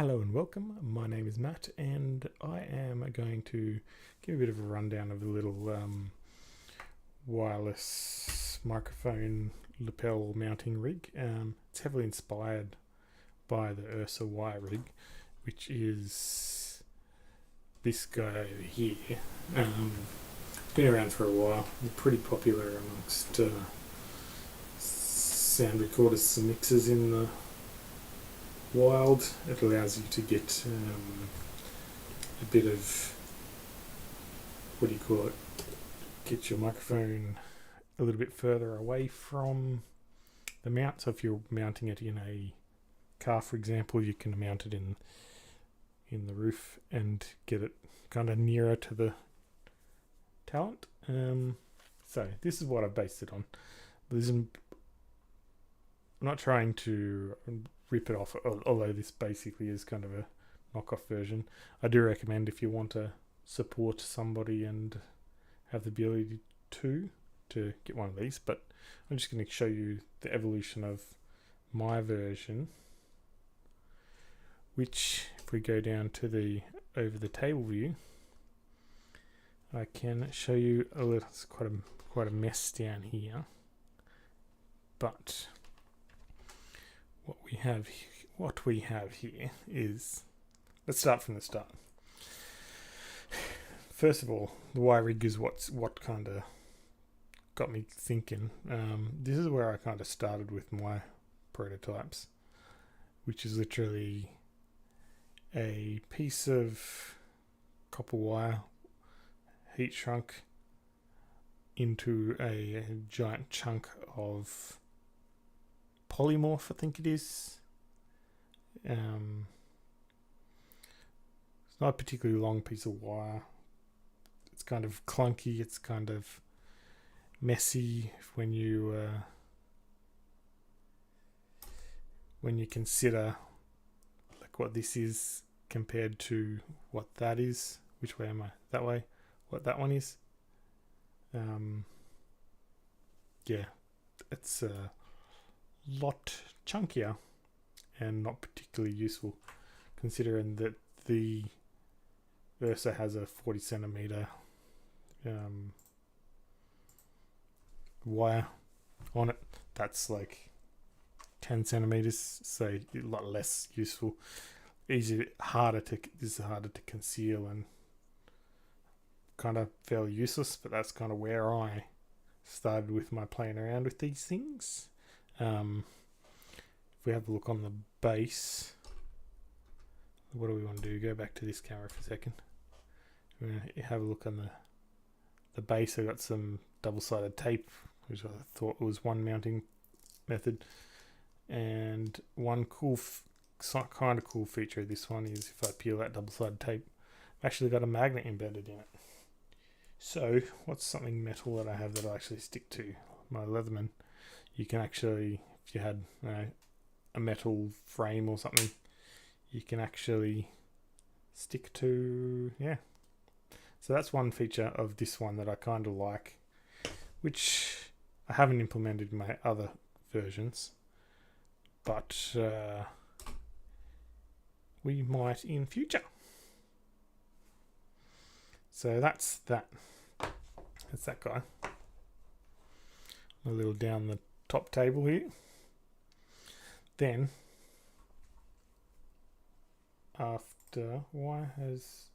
Hello and welcome. My name is Matt, and I am going to give a bit of a rundown of the little wireless microphone lapel mounting rig. It's heavily inspired by the Ursa WireRig, which is this guy over here. Been around for a while, pretty popular amongst sound recorders and mixers in the wild. It allows you to get a bit of, what do you call it, get your microphone a little bit further away from the mount. So if you're mounting it in a car, for example, you can mount it in the roof and get it kind of nearer to the talent. So this is what I've based it on. I'm not trying to rip it off, although this basically is kind of a knockoff version. I do recommend, if you want to support somebody and have the ability to get one of these, but I'm just going to show you the evolution of my version, which, if we go down to the over the table view, I can show you a little. It's quite a mess down here, but what we have here is, let's start from the start. First of all, the WireRig is what kind of got me thinking. This is where I kind of started with my prototypes, which is literally a piece of copper wire heat shrunk into a giant chunk of Polymorph, I think it is. It's not a particularly long piece of wire. It's kind of clunky. It's kind of messy when you consider like what this is compared to what that is. Which way am I? That way. What that one is. Yeah, it's lot chunkier and not particularly useful, considering that the Ursa has a 40 centimeter wire on it. That's like 10 centimeters, so a lot less useful. This is harder to conceal and kind of fairly useless, but that's kind of where I started with my playing around with these things. If we have a look on the base, what do we want to do? Go back to this camera for a second. We're going to have a look on the base. I got some double-sided tape, which I thought was one mounting method. And one kind of cool feature of this one is if I peel that double-sided tape, I've actually got a magnet embedded in it. So what's something metal that I have that I actually stick to? My Leatherman. You can actually, if you had a metal frame or something, you can actually stick to, yeah. So that's one feature of this one that I kind of like, which I haven't implemented in my other versions, but we might in future. So that's that. That's that guy. A little down the top table here. Then, after, why has,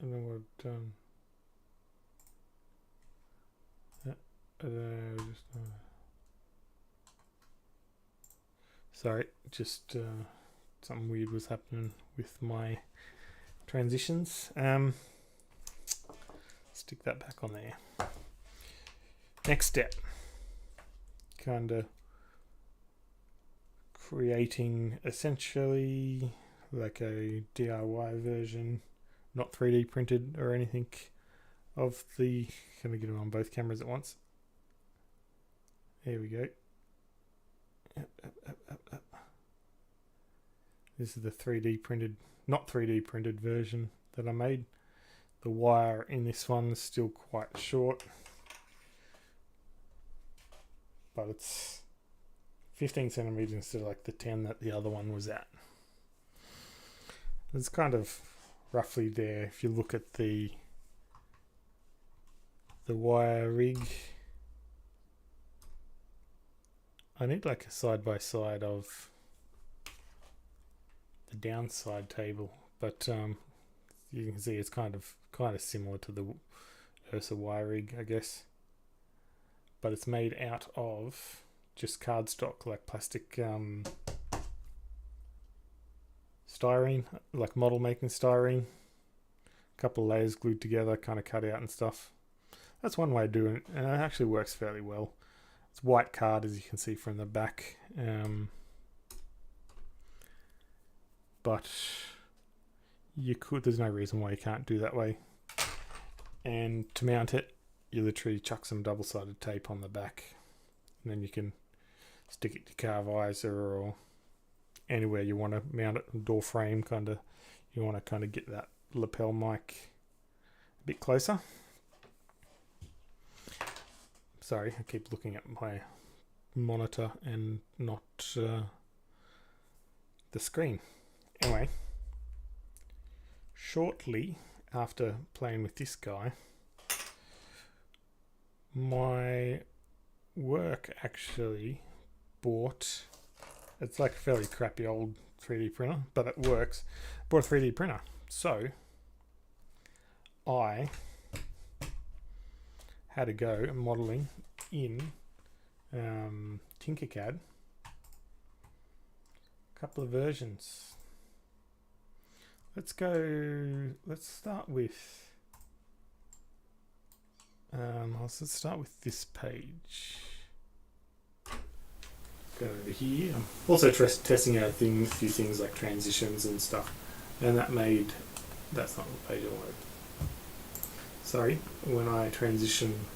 I don't know what I've done. Sorry, just something weird was happening with my transitions. Stick that back on there. Next step, kind of creating essentially like a DIY version, not 3D printed or anything, of the, can I get it on both cameras at once? There we go. Up. This is the 3D printed, not 3D printed version that I made. The wire in this one is still quite short, but it's 15 centimeters instead of like the 10 that the other one was at. it's kind of roughly there. If you look at the WireRig, I need like a side-by-side of the downside table, but you can see it's kind of similar to the Ursa WireRig, I guess, but it's made out of just cardstock, like plastic styrene, like model making styrene, a couple of layers glued together, kind of cut out and stuff. That's one way of doing it, and it actually works fairly well. It's white card, as you can see from the back, but you could, there's no reason why you can't do that way. And to mount it, you literally chuck some double-sided tape on the back, and then you can stick it to car visor or anywhere you want to mount it, door frame, kind of, you want to kind of get that lapel mic a bit closer. Sorry, I keep looking at my monitor and not the screen. Anyway, shortly after playing with this guy, my work actually bought, it's like a fairly crappy old 3D printer, but it works, bought a 3D printer. So I had to go modeling in Tinkercad, a couple of versions. Let's start with let's start with this page. Go over here. I'm also testing out a few things like transitions and stuff, and that's not the page I wanted. Sorry, when I transition,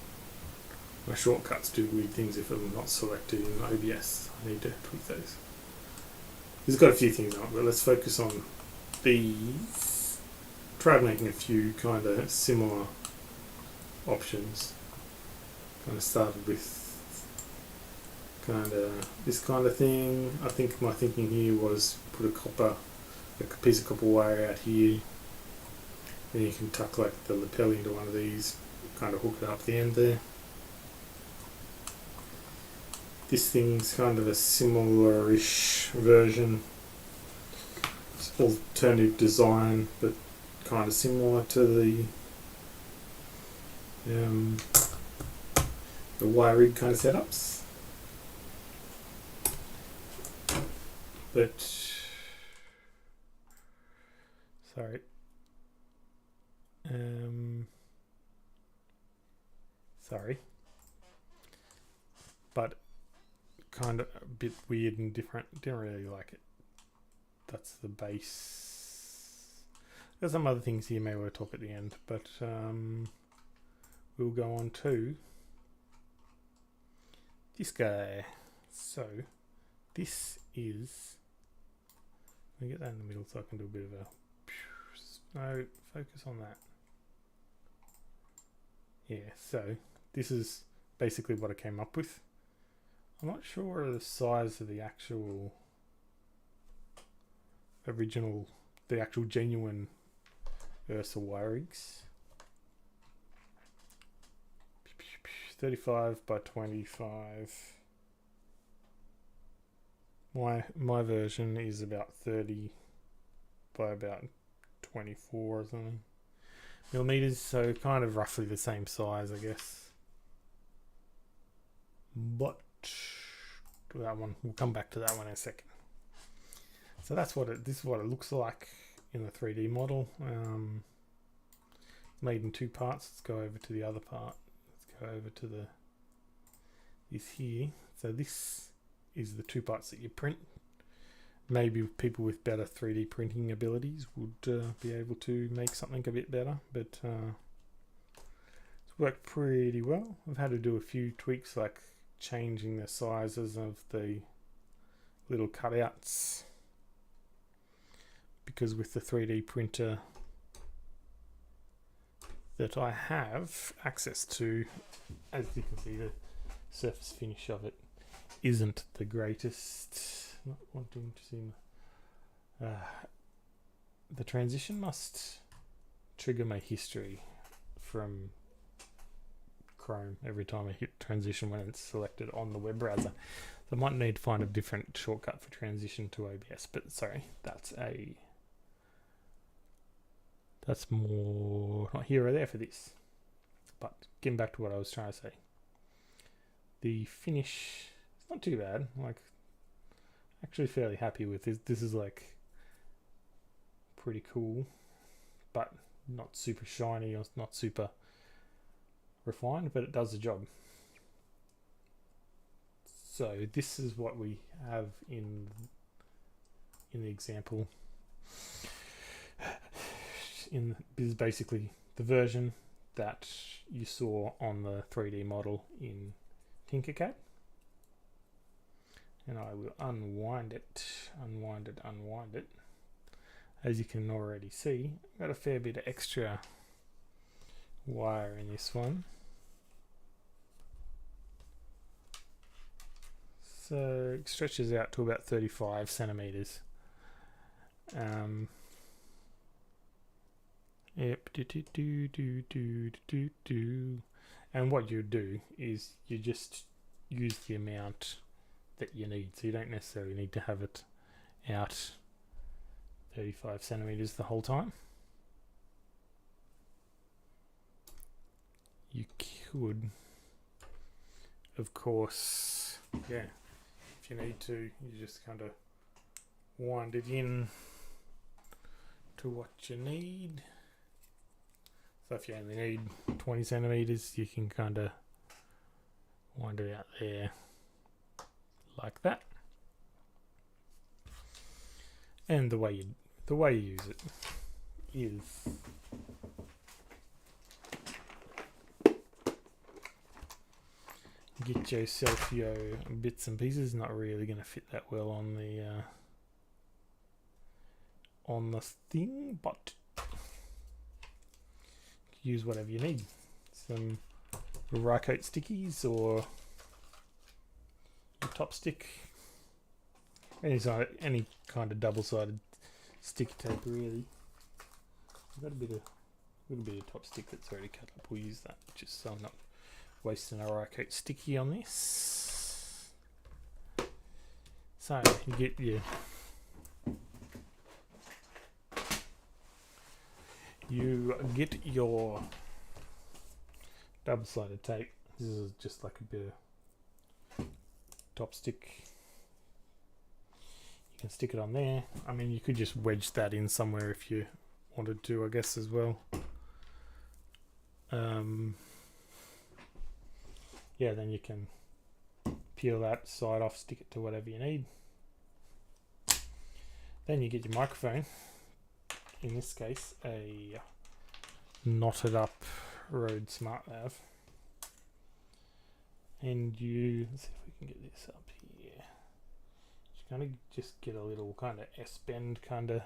my shortcuts do weird things if I'm not selected in OBS. I need to tweak those. It's got a few things on it, but let's focus on these. Tried making a few kind of similar options. Kind of started with kind of this kind of thing. I think my thinking here was put a piece of copper wire out here. Then you can tuck like the lapel into one of these, kind of hook it up the end there. This thing's kind of a similar-ish version. It's alternative design, but kind of similar to the WireRig kind of setups. But sorry. Sorry, but kind of a bit weird and different. Didn't really like it. That's the base. There's some other things here maybe we'll talk at the end, but we'll go on to this guy. So this is, let me get that in the middle so I can do a bit of a, no, focus on that. Yeah, so this is basically what I came up with. I'm not sure of the size of the actual original, the actual genuine Ursa WireRigs. 35 by 25. My version is about 30 by about 24 or something millimeters, so kind of roughly the same size, I guess. But that one, we'll come back to that one in a second. So that's this is what it looks like in the 3D model. It's made in two parts. Let's go over to the other part. Let's go over to this here. So this is the two parts that you print. Maybe people with better 3D printing abilities would be able to make something a bit better, but it's worked pretty well. I've had to do a few tweaks, like changing the sizes of the little cutouts, because with the 3D printer that I have access to, as you can see, the surface finish of it isn't the greatest. Not wanting to see the transition must trigger my history from Chrome every time I hit transition when it's selected on the web browser. So I might need to find a different shortcut for transition to OBS, but sorry, that's more not here or there for this. But getting back to what I was trying to say, the finish, it's not too bad. Like, actually fairly happy with this. This is like pretty cool, but not super shiny or not super refined, but it does the job. So this is what we have in the example. This is basically the version that you saw on the 3D model in Tinkercad. And I will unwind it. As you can already see, I've got a fair bit of extra wire in this one. So it stretches out to about 35 centimeters. Yep. And what you do is you just use the amount that you need. So you don't necessarily need to have it out 35 centimeters the whole time. You could, of course, yeah, if you need to, you just kind of wind it in to what you need. So if you only need 20 centimeters, you can kind of wind it out there like that. And the way you use it is get yourself your bits and pieces. Not really going to fit that well on the thing, but use whatever you need. Some Rycoat stickies or a top stick. Any kind of double-sided sticky tape, really. I've got a little bit of top stick that's already cut up. We'll use that just so I'm not wasting a Rycoat sticky on this. So you get your double-sided tape. This is just like a bit of top stick. You can stick it on there. I mean, you could just wedge that in somewhere if you wanted to, I guess, as well. Yeah, then you can peel that side off, stick it to whatever you need. Then you get your microphone. In this case, a knotted up Rode SmartLav. And let's see if we can get this up here. Kind of just get a little kind of S-bend kind of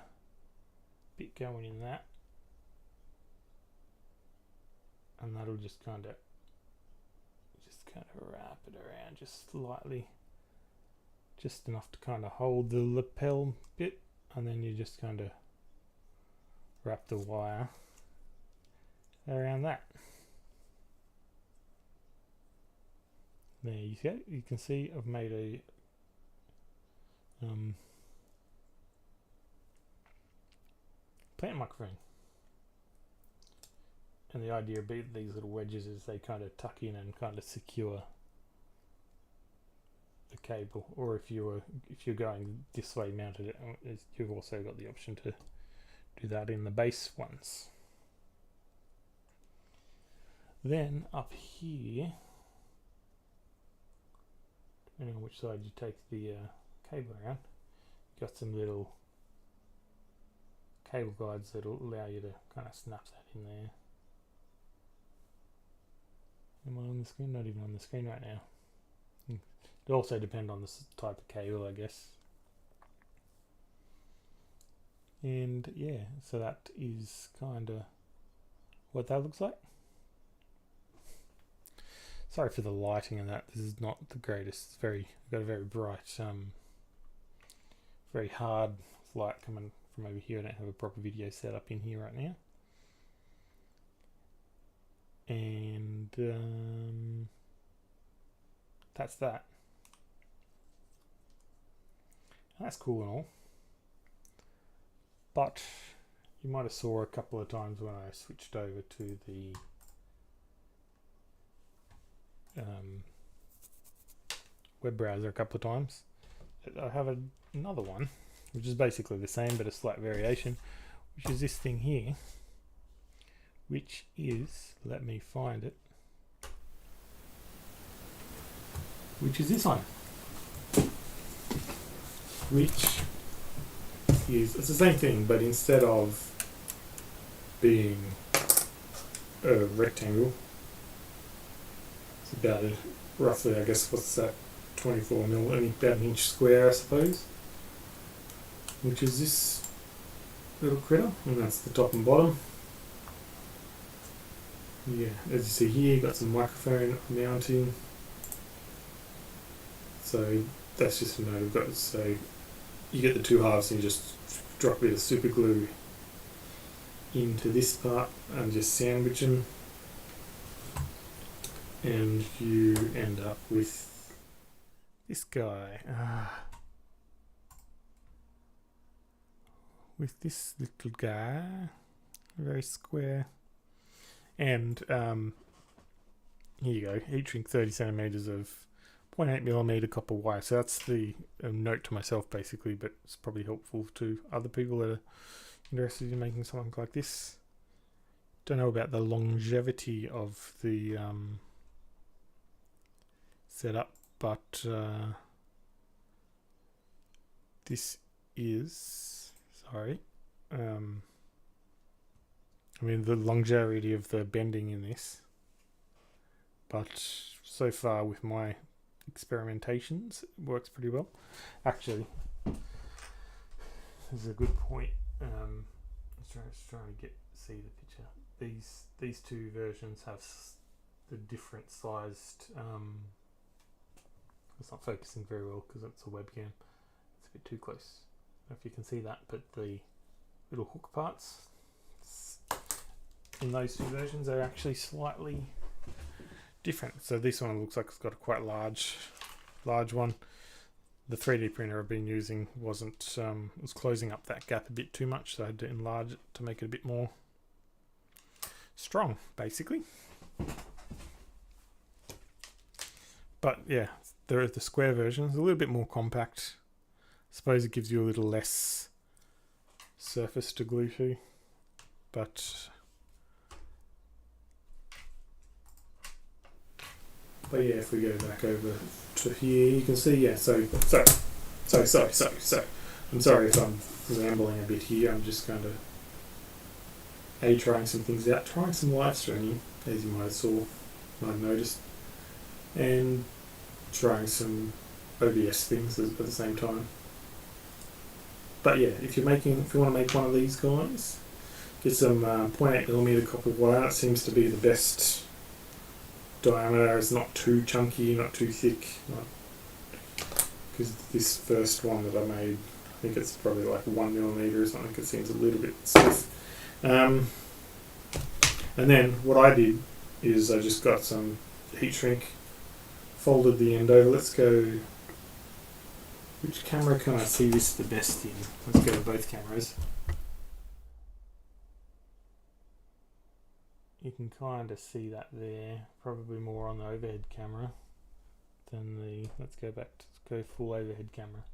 bit going in that, and that'll just kind of wrap it around just slightly, just enough to kind of hold the lapel bit, and then you just kind of wrap the wire around that. There you go. You can see I've made a plant microphone, and the idea of these little wedges is they kind of tuck in and kind of secure the cable, or if you're going this way mounted it, you've also got the option to do that in the base ones. Then up here, depending on which side you take the cable around, you've got some little cable guides that will allow you to kind of snap that in there. Am I on the screen? Not even on the screen right now. It also depends on the type of cable, I guess. And yeah, so that is kind of what that looks like. Sorry for the lighting and that. This is not the greatest. It's got a very bright, very hard light coming from over here. I don't have a proper video set up in here right now. And that's that. That's cool and all. But you might have saw a couple of times when I switched over to the web browser a couple of times. I have another one, which is basically the same but a slight variation, which is this thing here, which is, let me find it, which is this one, which is, it's the same thing, but instead of being a rectangle, it's about roughly, I guess, what's that, 24 mil, only about an inch square, I suppose, which is this little critter, and that's the top and bottom. Yeah, as you see here, got some microphone mounting. So that's just a note I've got. So you get the two halves and you just drop a bit of super glue into this part and just sandwich them, and you end up with this guy. With this little guy, very square. And here you go, heat shrink 30 centimeters of 0.8mm copper wire. So that's the note to myself basically, but it's probably helpful to other people that are interested in making something like this. Don't know about the longevity of the setup, but this is, sorry, I mean the longevity of the bending in this, but so far with my experimentations it works pretty well. Actually, this is a good point. I'm just trying to see the picture. These two versions have the different sized. It's not focusing very well because it's a webcam. It's a bit too close. I don't know if you can see that, but the little hook parts in those two versions are actually slightly different. So this one looks like it's got a quite large one. The 3D printer I've been using wasn't was closing up that gap a bit too much, so I had to enlarge it to make it a bit more strong, basically. But yeah, the square version is a little bit more compact. I suppose it gives you a little less surface to glue to, but yeah, if we go back over to here, you can see, yeah, so I'm sorry if I'm rambling a bit here. I'm just kind of trying some things out, trying some live streaming, as you might have noticed, and trying some OBS things at the same time. But yeah, if you want to make one of these guys, get some 0.8mm copper wire. It seems to be the best diameter. It's not too chunky, not too thick, because this first one that I made, I think it's probably like 1mm or something. It seems a little bit stiff. And then what I did is I just got some heat shrink, folded the end over. Let's go, which camera can I see this the best in? Let's go to both cameras. You can kind of see that there, probably more on the overhead camera than the, let's go full overhead camera.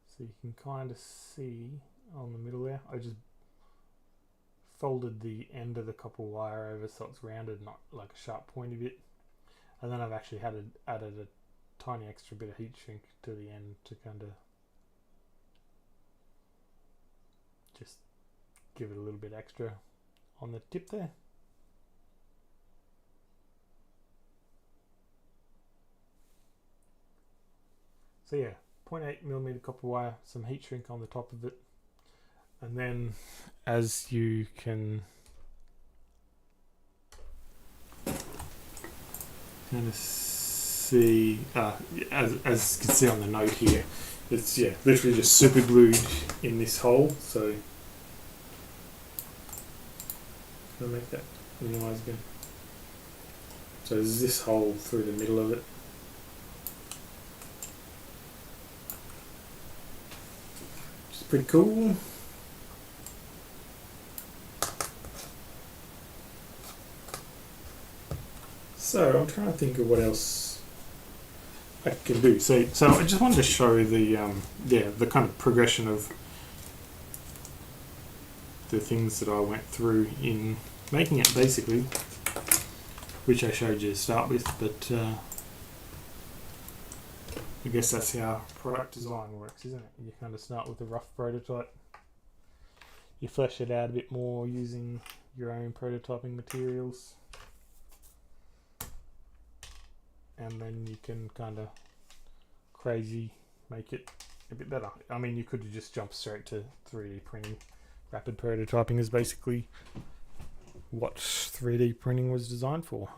So you can kind of see on the middle there, I just folded the end of the copper wire over so it's rounded, not like a sharp pointy bit. And then I've actually added a tiny extra bit of heat shrink to the end to kind of just give it a little bit extra on the tip there. So yeah, 0.8mm copper wire, some heat shrink on the top of it, and then as you can kind of the as you can see on the note here, it's literally just super glued in this hole. So I'll make that minimize again. So there's this hole through the middle of it. Which is pretty cool. So I'm trying to think of what else I can do. So I just wanted to show the the kind of progression of the things that I went through in making it, basically, which I showed you to start with. But I guess that's how product design works, isn't it? You kind of start with a rough prototype. You flesh it out a bit more using your own prototyping materials. And then you can kind of crazy make it a bit better. I mean, you could have just jumped straight to 3D printing. Rapid prototyping is basically what 3D printing was designed for.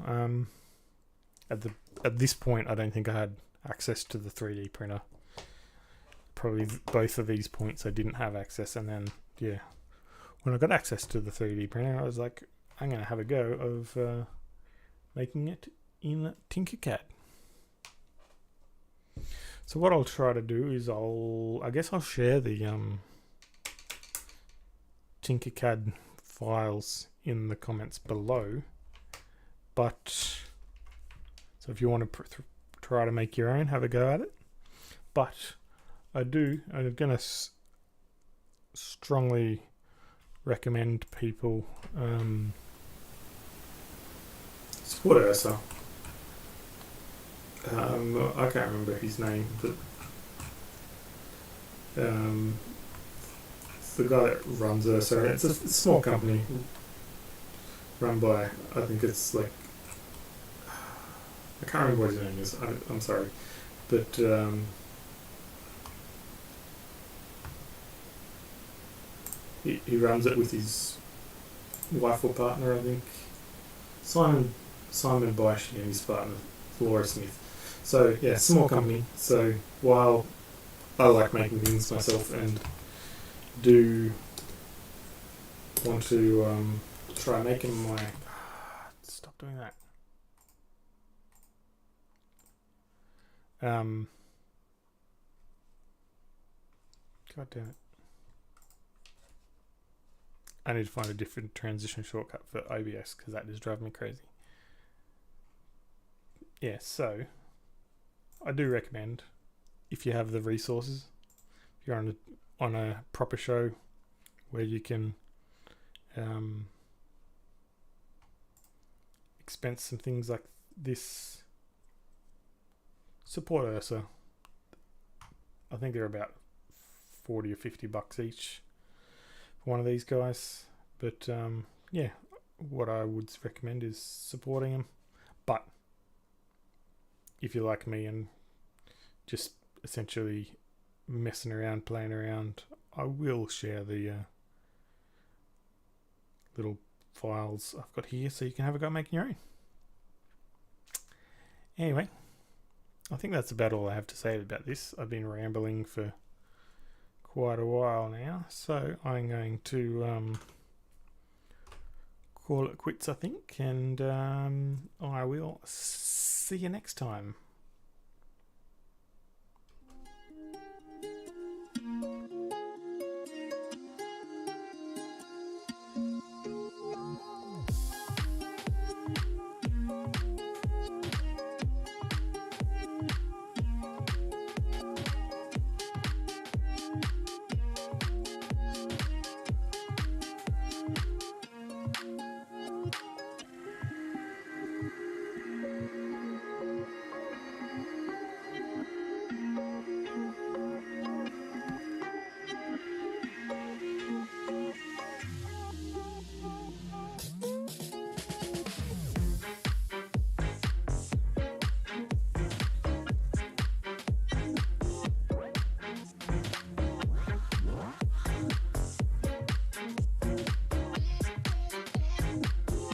At this point, I don't think I had access to the 3D printer. Probably both of these points I didn't have access, and then when I got access to the 3D printer, I was like, I'm going to have a go of making it in Tinkercad. So what I'll try to do is I guess I'll share the Tinkercad files in the comments below. But so if you want to try to make your own, have a go at it. But I'm going to strongly recommend people support Ursa. I can't remember his name, but it's the guy that runs Ursa. It's a small company run by, I think it's like, I can't remember what his name is. I'm sorry, but he runs it with his wife or partner, I think. Simon Bosch and his partner Laura Smith. So small company. So while I like making things myself and do want to try making my stop doing that. God damn it. I need to find a different transition shortcut for OBS because that is driving me crazy. So I do recommend, if you have the resources, if you're on a proper show where you can expense some things like this, support Ursa. I think they're about $40 or $50 each for one of these guys. But what I would recommend is supporting them. But if you're like me and just essentially messing around, playing around, I will share the little files I've got here so you can have a go making your own. Anyway, I think that's about all I have to say about this. I've been rambling for quite a while now, so I'm going to call it quits, I think, and I will see you next time.